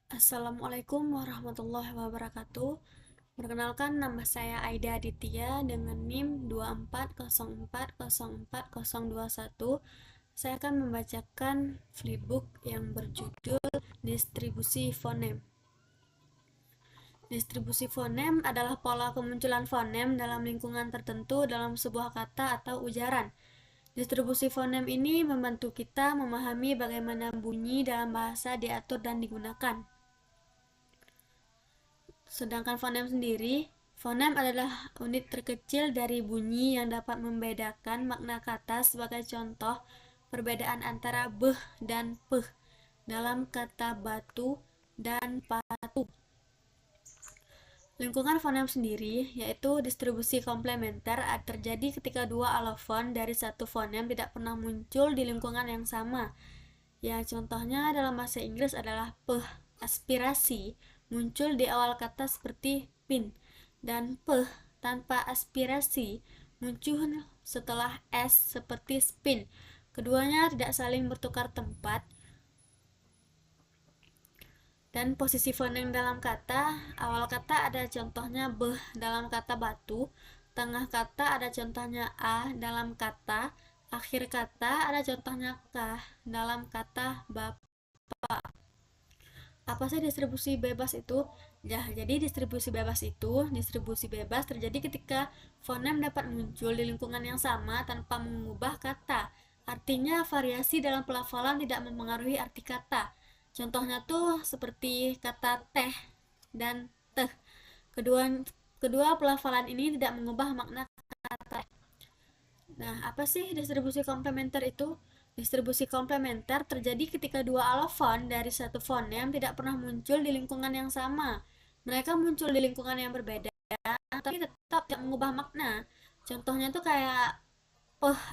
Assalamualaikum warahmatullahi wabarakatuh. Perkenalkan, nama saya Aida Aditya dengan NIM 24040421. Saya akan membacakan flipbook yang berjudul Distribusi Fonem. Distribusi fonem adalah pola kemunculan fonem dalam lingkungan tertentu dalam sebuah kata atau ujaran. Distribusi fonem ini membantu kita memahami bagaimana bunyi dalam bahasa diatur dan digunakan. Sedangkan fonem sendiri, fonem adalah unit terkecil dari bunyi yang dapat membedakan makna kata. Sebagai contoh, perbedaan antara beh dan peh dalam kata batu dan patu. Lingkungan fonem sendiri, yaitu distribusi komplementer, terjadi ketika dua alofon dari satu fonem tidak pernah muncul di lingkungan yang sama. Ya, contohnya dalam bahasa Inggris adalah peh, aspirasi, muncul di awal kata seperti pin, dan peh tanpa aspirasi muncul setelah s seperti spin. Keduanya tidak saling bertukar tempat dan posisi fonem dalam kata. Awal kata ada contohnya beh dalam kata batu, tengah kata ada contohnya a dalam kata, akhir kata ada contohnya kah dalam kata bapak. Apa sih distribusi bebas itu? Ya, jadi distribusi bebas terjadi ketika fonem dapat muncul di lingkungan yang sama tanpa mengubah kata. Artinya variasi dalam pelafalan tidak mempengaruhi arti kata. Contohnya tuh seperti kata teh dan teh. Kedua kedua pelafalan ini tidak mengubah makna kata. Nah, apa sih distribusi komplementer itu? Distribusi komplementer terjadi ketika dua alofon dari satu fonem tidak pernah muncul di lingkungan yang sama. Mereka muncul di lingkungan yang berbeda, tapi tetap tidak mengubah makna. Contohnya tuh kayak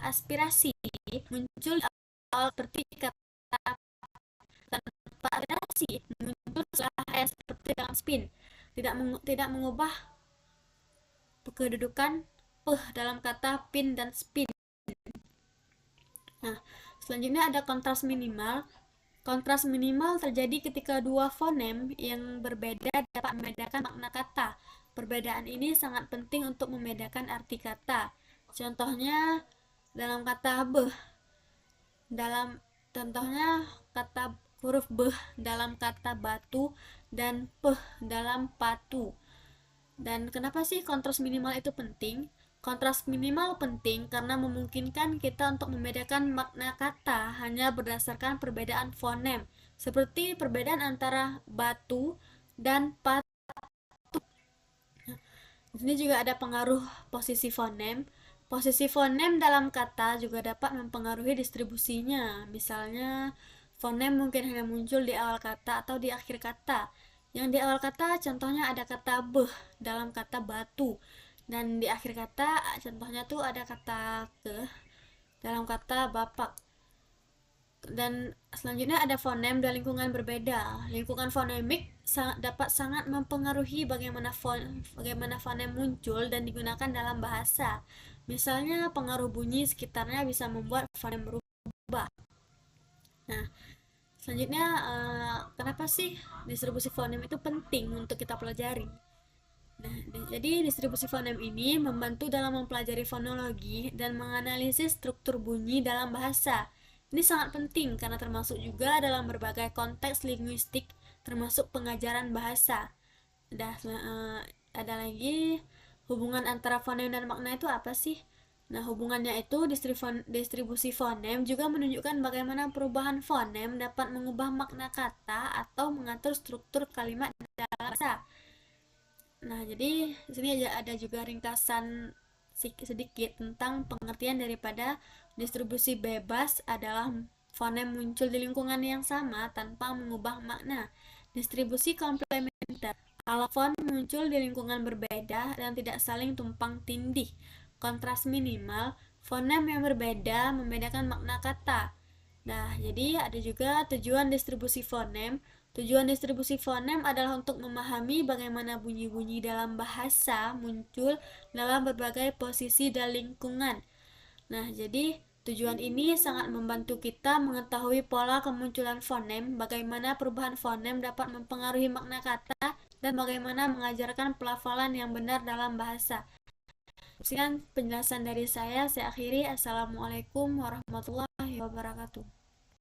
aspirasi muncul di awal seperti kata tanpa aspirasi muncul setelah s seperti dalam spin. Tidak mengubah kedudukan dalam kata pin dan spin. Nah, selanjutnya ada kontras minimal. Kontras minimal terjadi ketika dua fonem yang berbeda dapat membedakan makna kata. Perbedaan ini sangat penting untuk membedakan arti kata. Contohnya dalam kata beh, dalam contohnya kata huruf beh dalam kata batu dan peh dalam patu. Dan kenapa sih kontras minimal itu penting? Kontras minimal penting karena memungkinkan kita untuk membedakan makna kata hanya berdasarkan perbedaan fonem, seperti perbedaan antara batu dan patu. Di sini juga ada pengaruh posisi fonem. Posisi fonem dalam kata juga dapat mempengaruhi distribusinya. Misalnya, fonem mungkin hanya muncul di awal kata atau di akhir kata. Yang di awal kata contohnya ada kata beh dalam kata batu, dan di akhir kata contohnya tuh ada kata ke dalam kata bapak. Dan selanjutnya ada fonem dan lingkungan berbeda. Lingkungan fonemik dapat sangat mempengaruhi bagaimana fonem muncul dan digunakan dalam bahasa. Misalnya pengaruh bunyi sekitarnya bisa membuat fonem berubah. Nah, selanjutnya kenapa sih distribusi fonem itu penting untuk kita pelajari? Nah, jadi distribusi fonem ini membantu dalam mempelajari fonologi dan menganalisis struktur bunyi dalam bahasa. Ini sangat penting karena termasuk juga dalam berbagai konteks linguistik, termasuk pengajaran bahasa. Ada lagi hubungan antara fonem dan makna itu apa sih? Nah, hubungannya itu distribusi fonem juga menunjukkan bagaimana perubahan fonem dapat mengubah makna kata atau mengatur struktur kalimat dalam bahasa. Nah, jadi di sini ada juga ringkasan sedikit tentang pengertian daripada distribusi bebas adalah fonem muncul di lingkungan yang sama tanpa mengubah makna. Distribusi komplementer, alofon muncul di lingkungan berbeda dan tidak saling tumpang tindih. Kontras minimal, fonem yang berbeda membedakan makna kata. Nah, jadi ada juga tujuan distribusi fonem. Tujuan distribusi fonem adalah untuk memahami bagaimana bunyi-bunyi dalam bahasa muncul dalam berbagai posisi dan lingkungan. Nah, jadi Tujuan ini sangat membantu kita mengetahui pola kemunculan fonem, bagaimana perubahan fonem dapat mempengaruhi makna kata, dan bagaimana mengajarkan pelafalan yang benar dalam bahasa. Sekian penjelasan dari saya akhiri. Assalamualaikum warahmatullahi wabarakatuh.